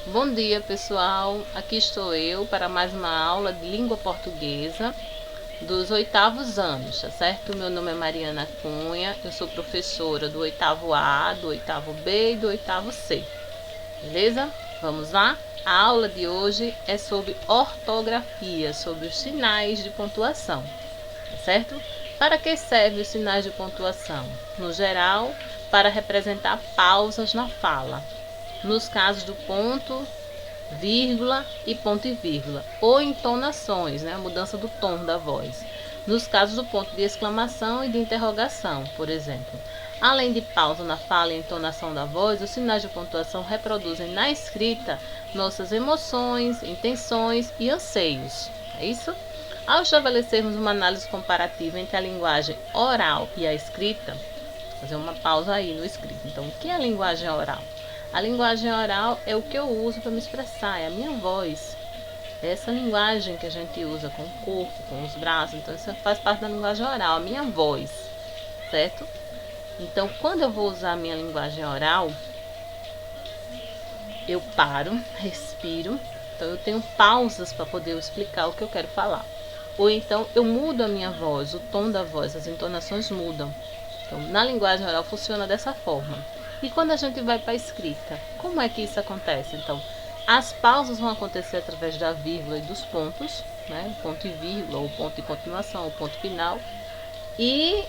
Bom dia, pessoal. Aqui estou eu para mais uma aula de língua portuguesa dos oitavos anos, tá certo? Meu nome é Mariana Cunha, eu sou professora do oitavo A, do oitavo B e do oitavo C. Beleza? Vamos lá? A aula de hoje é sobre ortografia, sobre os sinais de pontuação, tá certo? Para que servem os sinais de pontuação? No geral, para representar pausas na fala. Nos casos do ponto, vírgula e ponto e vírgula, ou entonações, né, a mudança do tom da voz. Nos casos do ponto de exclamação e de interrogação, por exemplo. Além de pausa na fala e entonação da voz, os sinais de pontuação reproduzem na escrita nossas emoções, intenções e anseios. É isso? Ao estabelecermos uma análise comparativa entre a linguagem oral e a escrita, fazer uma pausa aí no escrito. Então, o que é a linguagem oral? A linguagem oral é o que eu uso para me expressar, é a minha voz. É essa linguagem que a gente usa com o corpo, com os braços. Então, isso faz parte da linguagem oral, a minha voz, certo? Então, quando eu vou usar a minha linguagem oral, eu paro, respiro. Então, eu tenho pausas para poder explicar o que eu quero falar. Ou então, eu mudo a minha voz, o tom da voz, as entonações mudam. Então, na linguagem oral funciona dessa forma. E quando a gente vai para a escrita, como é que isso acontece? Então, as pausas vão acontecer através da vírgula e dos pontos, né? Ponto e vírgula, ou ponto de continuação, ou ponto final. E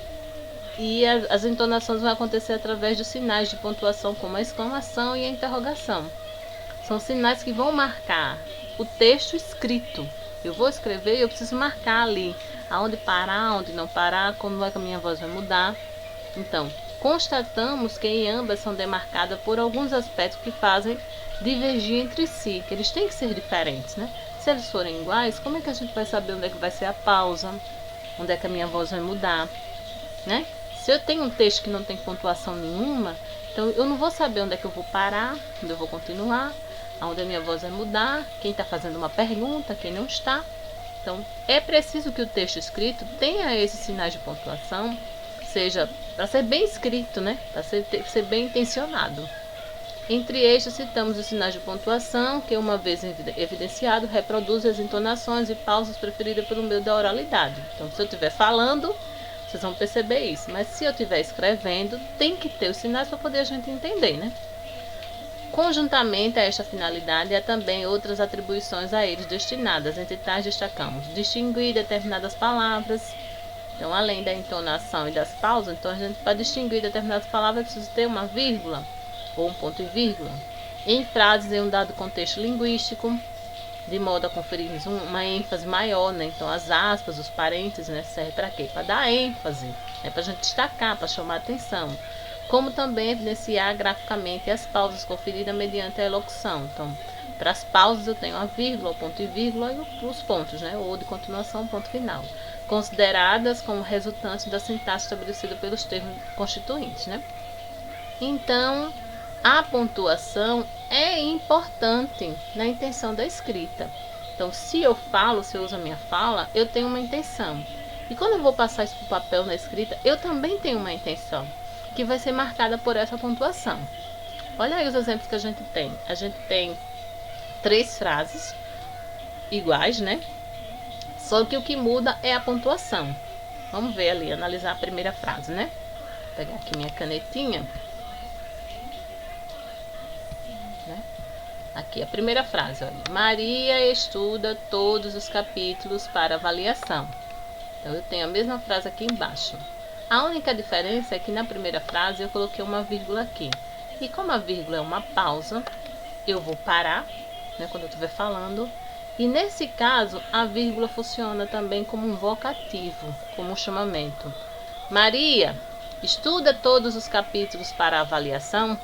as entonações vão acontecer através de sinais de pontuação, como a exclamação e a interrogação. São sinais que vão marcar o texto escrito. Eu vou escrever e eu preciso marcar ali aonde parar, aonde não parar, como é que a minha voz vai mudar. Então, constatamos que em ambas são demarcadas por alguns aspectos que fazem divergir entre si, que eles têm que ser diferentes, né? Se eles forem iguais, como é que a gente vai saber onde é que vai ser a pausa, onde é que a minha voz vai mudar, né? Se eu tenho um texto que não tem pontuação nenhuma, então eu não vou saber onde é que eu vou parar, onde eu vou continuar, onde a minha voz vai mudar, quem está fazendo uma pergunta, quem não está. Então, é preciso que o texto escrito tenha esses sinais de pontuação, seja para ser bem escrito, né? Para ser bem intencionado. Entre estes, citamos os sinais de pontuação, que, uma vez evidenciado, reproduzem as entonações e pausas preferidas pelo meio da oralidade. Então, se eu estiver falando, vocês vão perceber isso. Mas se eu estiver escrevendo, tem que ter os sinais para poder a gente entender, né? Conjuntamente a esta finalidade, há também outras atribuições a eles destinadas. Entre tais, destacamos distinguir determinadas palavras. Então, além da entonação e das pausas, então a gente, para distinguir determinadas palavras, precisa ter uma vírgula ou um ponto e vírgula. Em frases em um dado contexto linguístico, de modo a conferirmos uma ênfase maior, né? Então, as aspas, os parênteses, né, servem para quê? Para dar ênfase, né? Para a gente destacar, para chamar a atenção. Como também evidenciar graficamente as pausas conferidas mediante a elocução. Então, para as pausas eu tenho a vírgula, o ponto e vírgula e os pontos, né? Ou de continuação, ponto final, consideradas como resultantes da sintaxe estabelecida pelos termos constituintes, né? Então, a pontuação é importante na intenção da escrita. Então, se eu falo, se eu uso a minha fala, eu tenho uma intenção. E quando eu vou passar isso para o papel na escrita, eu também tenho uma intenção, que vai ser marcada por essa pontuação. Olha aí os exemplos que a gente tem. A gente tem 3 frases iguais, né? Só que o que muda é a pontuação. Vamos ver ali, analisar a primeira frase, né? Vou pegar aqui minha canetinha. Aqui, a primeira frase, olha. Maria estuda todos os capítulos para avaliação. Então, eu tenho a mesma frase aqui embaixo. A única diferença é que na primeira frase eu coloquei uma vírgula aqui. E como a vírgula é uma pausa, eu vou parar, né, quando eu estiver falando. E nesse caso, a vírgula funciona também como um vocativo, como um chamamento. Maria, estuda todos os capítulos para avaliação.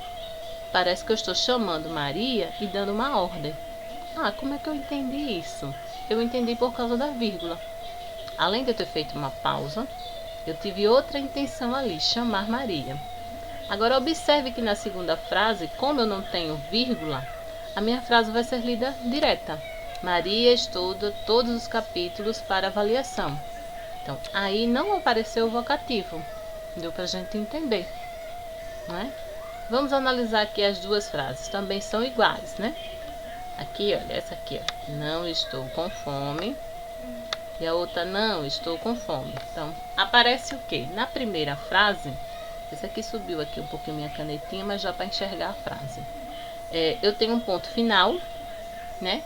Parece que eu estou chamando Maria e dando uma ordem. Ah, como é que eu entendi isso? Eu entendi por causa da vírgula. Além de eu ter feito uma pausa, eu tive outra intenção ali, chamar Maria. Agora, observe que na segunda frase, como eu não tenho vírgula, a minha frase vai ser lida direta. Maria estuda todos os capítulos para avaliação. Então, aí não apareceu o vocativo. Deu para a gente entender, não é? Vamos analisar aqui as duas frases. Também são iguais, né? Aqui, olha, essa aqui, ó. Não estou com fome. E a outra, não estou com fome. Então, aparece o quê? Na primeira frase, esse aqui subiu aqui um pouquinho minha canetinha, mas já para enxergar a frase. Eu tenho um ponto final, né?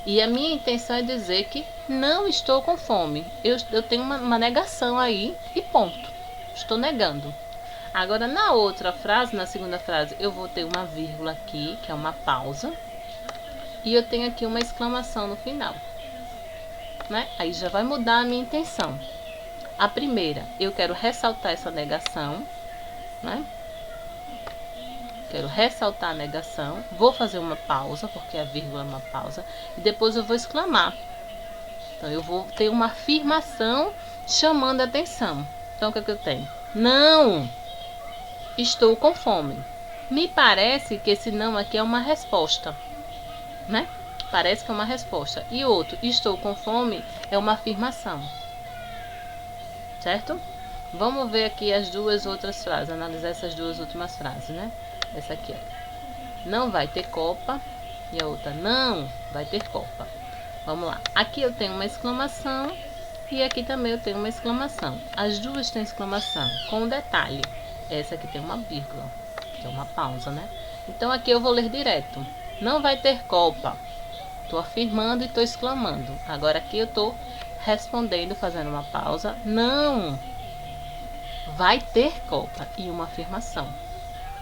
E a minha intenção é dizer que não estou com fome. Eu tenho uma negação aí e ponto. Estou negando. Agora, na outra frase, na segunda frase, eu vou ter uma vírgula aqui, que é uma pausa. E eu tenho aqui uma exclamação no final. Né? Aí já vai mudar a minha intenção. A primeira, eu quero ressaltar essa negação. Né? Quero ressaltar a negação. Vou fazer uma pausa, porque a vírgula é uma pausa. E depois eu vou exclamar. Então, eu vou ter uma afirmação chamando a atenção. Então, o que é que eu tenho? Não estou com fome. Me parece que esse não aqui é uma resposta, né? Parece que é uma resposta. E outro, estou com fome, é uma afirmação. Certo? Vamos ver aqui as duas outras frases, analisar essas duas últimas frases, né? Essa aqui, ó. Não vai ter copa. E a outra, não vai ter copa. Vamos lá. Aqui eu tenho uma exclamação e aqui também eu tenho uma exclamação. As duas têm exclamação, com um detalhe. Essa aqui tem uma vírgula, que é uma pausa, né? Então aqui eu vou ler direto. Não vai ter copa. Estou afirmando e estou exclamando. Agora aqui eu estou respondendo, fazendo uma pausa. Não vai ter copa. E uma afirmação.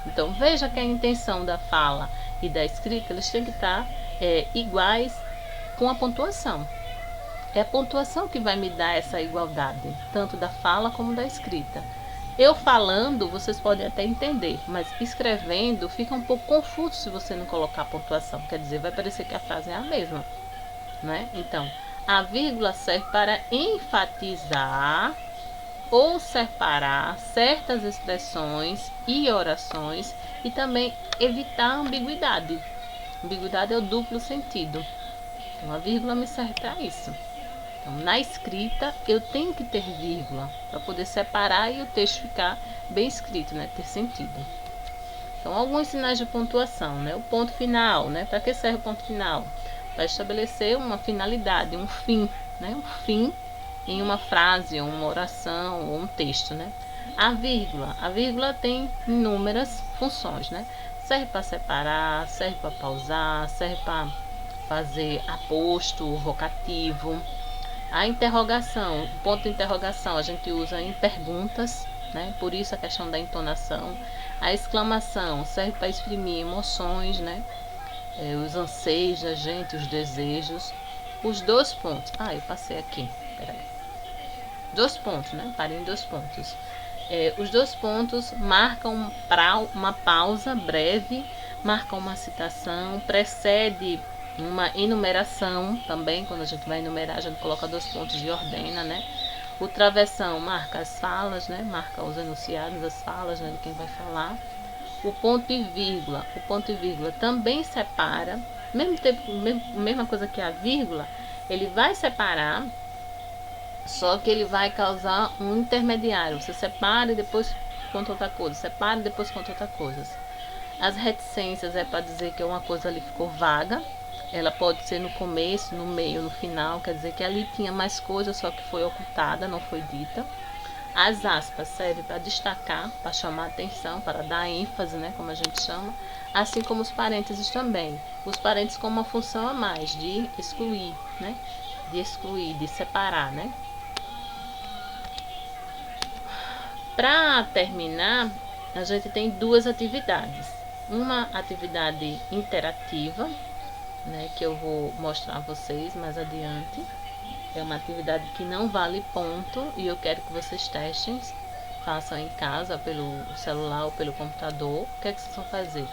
Então veja que a intenção da fala e da escrita, eles têm que estar iguais com a pontuação. É a pontuação que vai me dar essa igualdade, tanto da fala como da escrita. Eu falando, vocês podem até entender, mas escrevendo fica um pouco confuso se você não colocar a pontuação. Quer dizer, vai parecer que a frase é a mesma, né? Então, a vírgula serve para enfatizar ou separar certas expressões e orações e também evitar a ambiguidade. Ambiguidade é o duplo sentido. Então, a vírgula me serve para isso. Então, na escrita, eu tenho que ter vírgula para poder separar e o texto ficar bem escrito, né? Ter sentido. Então, alguns sinais de pontuação, né? O ponto final, né? Para que serve o ponto final? Para estabelecer uma finalidade, um fim, né? Um fim em uma frase, uma oração ou um texto, né? A vírgula tem inúmeras funções, né? Serve para separar, serve para pausar, serve para fazer aposto, vocativo. A interrogação, o ponto de interrogação a gente usa em perguntas, né? Por isso a questão da entonação. A exclamação serve para exprimir emoções, né? Os anseios da gente, os desejos. Os dois pontos. Eu passei aqui. Peraí. 2 pontos, né? Parei em 2 pontos. Os 2 pontos marcam uma pausa breve, marcam uma citação, precede uma enumeração também. Quando a gente vai enumerar, a gente coloca 2 pontos e ordena, né? O travessão marca as falas, né? Marca os enunciados, as falas, né? De quem vai falar. O ponto e vírgula também separa, mesma coisa que a vírgula, ele vai separar, só que ele vai causar um intermediário. Você separa e depois conta outra coisa, separa e depois conta outra coisa. As reticências é para dizer que uma coisa ali ficou vaga. Ela pode ser no começo, no meio, no final, quer dizer que ali tinha mais coisa, só que foi ocultada, não foi dita. As aspas servem para destacar, para chamar atenção, para dar ênfase, né, como a gente chama, assim como os parênteses também. Os parênteses com uma função a mais, de excluir, né, de separar, né. Para terminar, a gente tem 2 atividades. Uma atividade interativa, né, que eu vou mostrar a vocês mais adiante. É uma atividade que não vale ponto e eu quero que vocês testem, façam em casa pelo celular ou pelo computador. O que é que vocês vão fazer?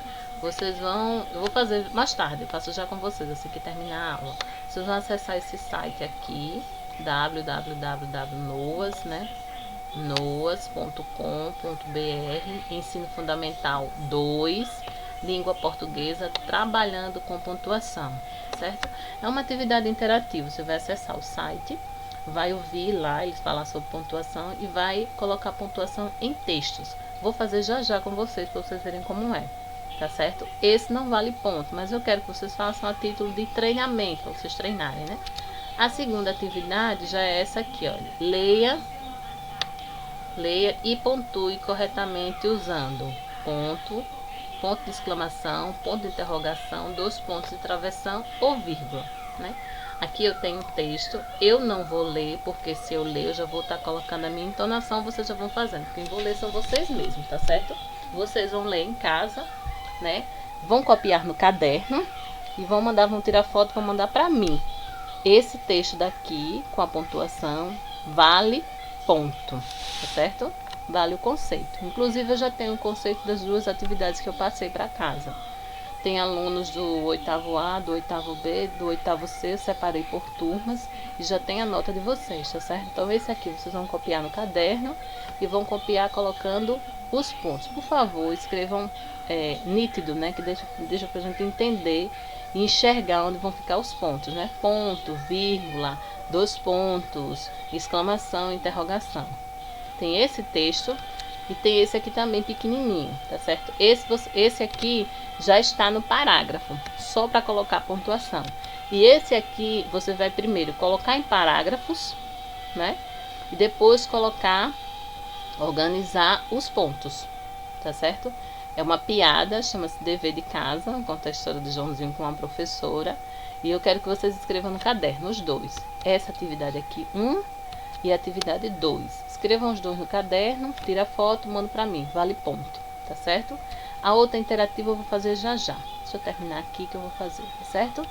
Eu vou fazer mais tarde, eu faço já com vocês, assim que terminar a aula. Vocês vão acessar esse site aqui, www.noas, né? noas.com.br, Ensino Fundamental 2, Língua Portuguesa, trabalhando com pontuação, certo? É uma atividade interativa, você vai acessar o site, vai ouvir lá eles falar sobre pontuação e vai colocar pontuação em textos. Vou fazer já com vocês, para vocês verem como é. tá certo? Esse não vale ponto, mas eu quero que vocês façam a título de treinamento, para vocês treinarem, né? A segunda atividade já é essa aqui, olha. Leia e pontue corretamente usando ponto, ponto de exclamação, ponto de interrogação, 2 pontos de travessão ou vírgula, né? Aqui eu tenho texto, eu não vou ler, porque se eu ler eu já vou estar colocando a minha entonação, vocês já vão fazendo. Quem vou ler são vocês mesmos, tá certo? Vocês vão ler em casa, né? Vão copiar no caderno e vão tirar foto, vão mandar para mim. Esse texto daqui, com a pontuação, vale ponto, tá certo? Vale o conceito. Inclusive, eu já tenho o conceito das 2 atividades que eu passei para casa. Tem alunos do 8º A, do 8º B, do 8º C, eu separei por turmas e já tem a nota de vocês, tá certo? Então, esse aqui vocês vão copiar no caderno e vão copiar colocando os pontos. Por favor, escrevam nítido, né? Que deixa pra gente entender e enxergar onde vão ficar os pontos, né? Ponto, vírgula, 2 pontos, exclamação, interrogação. Tem esse texto e tem esse aqui também pequenininho, tá certo? Esse aqui já está no parágrafo, só para colocar a pontuação. E esse aqui você vai primeiro colocar em parágrafos, né? E depois organizar os pontos, tá certo? É uma piada, chama-se Dever de Casa, conta a história de Joãozinho com uma professora. E eu quero que vocês escrevam no caderno, os 2. Essa atividade aqui, 1 e a atividade 2. Escrevam os 2 no caderno, tira a foto, manda para mim, vale ponto, tá certo? A outra interativa eu vou fazer já. Deixa eu terminar aqui que eu vou fazer, tá certo?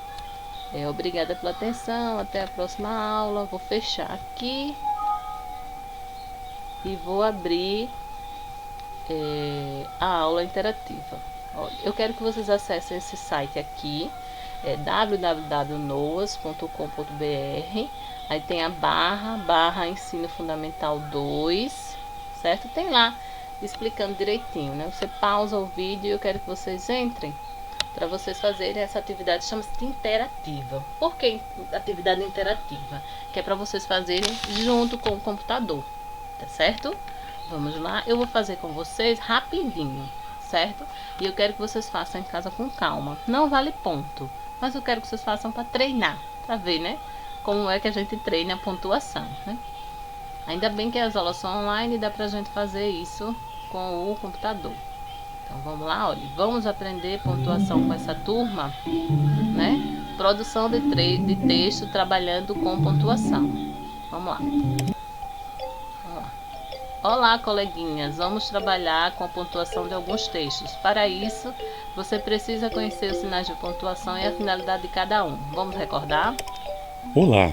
Obrigada pela atenção, até a próxima aula. Vou fechar aqui e vou abrir a aula interativa. Olha, eu quero que vocês acessem esse site aqui, www.noas.com.br. Aí tem a barra ensino fundamental 2, certo? Tem lá explicando direitinho, né? Você pausa o vídeo e eu quero que vocês entrem para vocês fazerem essa atividade, chama-se de interativa. Por que atividade interativa? Que é para vocês fazerem junto com o computador, tá certo? Vamos lá, eu vou fazer com vocês rapidinho, certo? E eu quero que vocês façam em casa com calma. Não vale ponto, mas eu quero que vocês façam para treinar, para ver, né? Como é que a gente treina a pontuação, né? Ainda bem que as aulas são online e dá pra gente fazer isso com o computador. Então vamos lá, olha, vamos aprender pontuação com essa turma, né? Produção de texto trabalhando com pontuação. Vamos lá. Olá, coleguinhas, vamos trabalhar com a pontuação de alguns textos. Para isso, você precisa conhecer os sinais de pontuação e a finalidade de cada um. Vamos recordar? Olá,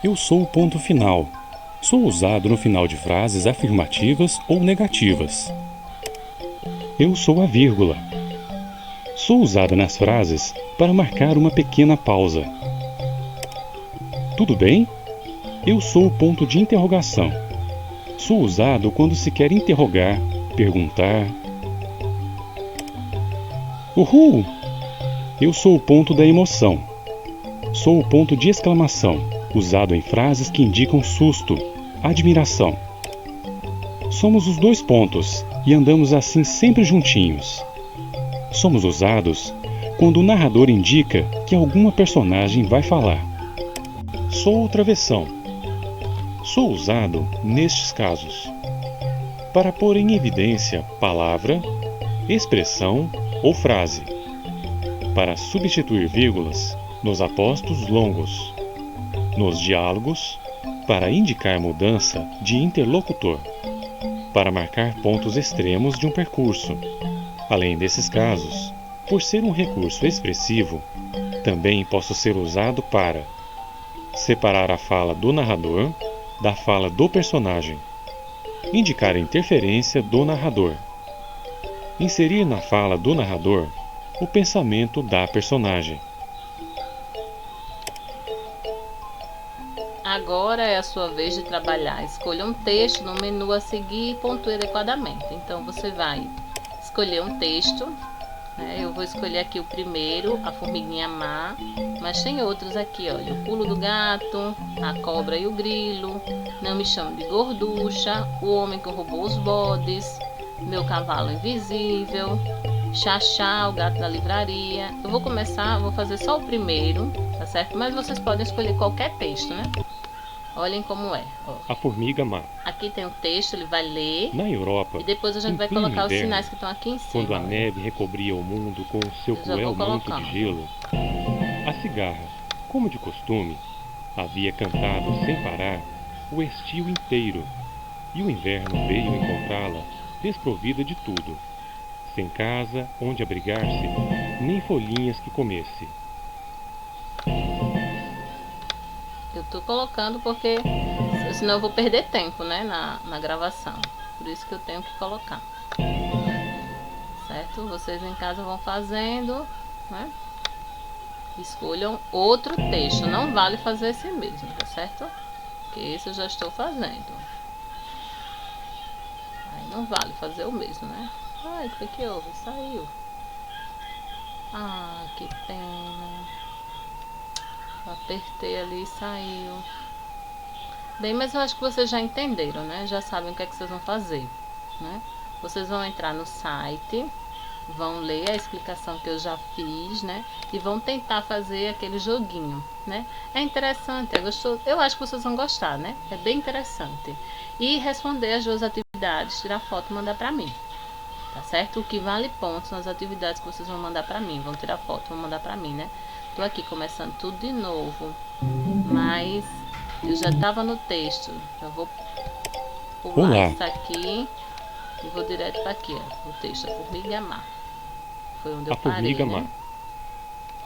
eu sou o ponto final. Sou usado no final de frases afirmativas ou negativas. Eu sou a vírgula. Sou usada nas frases para marcar uma pequena pausa. Tudo bem? Eu sou o ponto de interrogação. Sou usado quando se quer interrogar, perguntar. Uhul! Eu sou o ponto da emoção. Sou o ponto de exclamação, usado em frases que indicam susto, admiração. Somos os 2 pontos e andamos assim sempre juntinhos. Somos usados quando o narrador indica que alguma personagem vai falar. Sou o travessão. Sou usado nestes casos para pôr em evidência palavra, expressão ou frase, para substituir vírgulas nos apostos longos, nos diálogos, para indicar mudança de interlocutor, para marcar pontos extremos de um percurso. Além desses casos, por ser um recurso expressivo, também posso ser usado para separar a fala do narrador da fala do personagem, indicar a interferência do narrador, inserir na fala do narrador o pensamento da personagem. Agora é a sua vez de trabalhar. Escolha um texto no menu a seguir e pontue adequadamente. Então você vai escolher um texto, né? Eu vou escolher aqui o primeiro, a formiguinha má, mas tem outros aqui, olha, o pulo do gato, a cobra e o grilo, não me chame de gorducha, o homem que roubou os bodes, meu cavalo invisível, Xaxá, o gato da livraria. Eu vou começar, vou fazer só o primeiro, tá certo? Mas vocês podem escolher qualquer texto, né? Olhem como é. Ó. A formiga má. Aqui tem o texto, ele vai ler. Na Europa, E depois a gente vai pleno colocar os inverno, sinais que estão aqui em cima. quando a neve recobria o mundo com o seu Eu já cruel vou manto colocando. de gelo, a cigarra, como de costume, havia cantado sem parar o estio inteiro, e o inverno veio encontrá-la desprovida de tudo, sem casa onde abrigar-se, nem folhinhas que comesse. Eu tô colocando porque senão eu vou perder tempo, né, na gravação. Por isso que eu tenho que colocar. Certo? Vocês em casa vão fazendo, né? Escolham outro texto. Não vale fazer esse mesmo, tá certo? Porque esse eu já estou fazendo. Aí não vale fazer o mesmo, né? Ai, o que foi que houve? Saiu. Ah, que pena. Eu apertei ali e saiu. Bem, mas eu acho que vocês já entenderam, né? Já sabem o que é que vocês vão fazer, né? Vocês vão entrar no site, vão ler a explicação que eu já fiz, né? E vão tentar fazer aquele joguinho, né? É interessante, é gostoso. Eu acho que vocês vão gostar, né? É bem interessante. E responder as duas atividades, tirar foto e mandar pra mim. Tá certo? O que vale pontos nas atividades que vocês vão mandar pra mim. Vão tirar foto, vão mandar pra mim, né? Tô aqui começando tudo de novo. Mas eu já tava no texto. Eu vou pular Olá. isso aqui e vou direto para aqui, ó. O texto, a formiga má. Foi onde eu A parei, formiga né?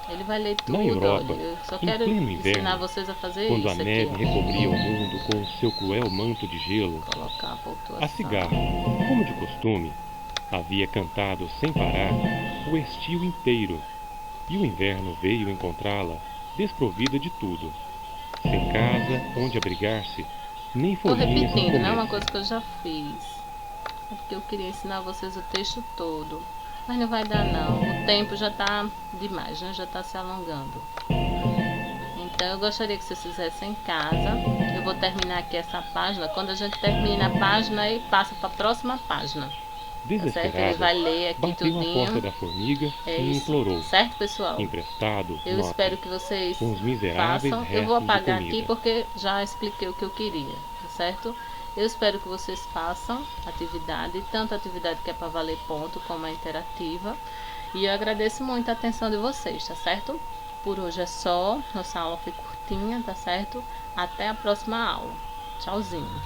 má. Ele vai ler tudo, Na Europa, olha. Eu só em quero pleno ensinar inverno, vocês a fazer quando a isso neve aqui, ó. recobria o mundo com o seu cruel manto de gelo, Colocar a pontuação. a cigarra, como de costume, havia cantado sem parar o estio inteiro, e o inverno veio encontrá-la desprovida de tudo, sem casa onde abrigar-se, nem Tô folhinhas que repetindo, né? Uma comesse. coisa que eu já fiz. É porque eu queria ensinar vocês o texto todo. Mas não vai dar não. O tempo já tá demais, né? Já tá se alongando. Então eu gostaria que vocês fizessem em casa. Eu vou terminar aqui essa página. Quando a gente termina a página, aí passa para a próxima página. Tá certo? Ele vai Desesperada, ler aqui bateu à porta tudinho. da formiga É e isso. implorou, Certo, pessoal? emprestado, Eu nota, espero que vocês uns miseráveis façam. Eu vou restos de apagar aqui comida. porque já expliquei o que eu queria, tá certo? Eu espero que vocês façam atividade, tanto a atividade que é para valer ponto como a interativa. E eu agradeço muito a atenção de vocês, tá certo? Por hoje é só. Nossa aula foi curtinha, tá certo? Até a próxima aula. Tchauzinho.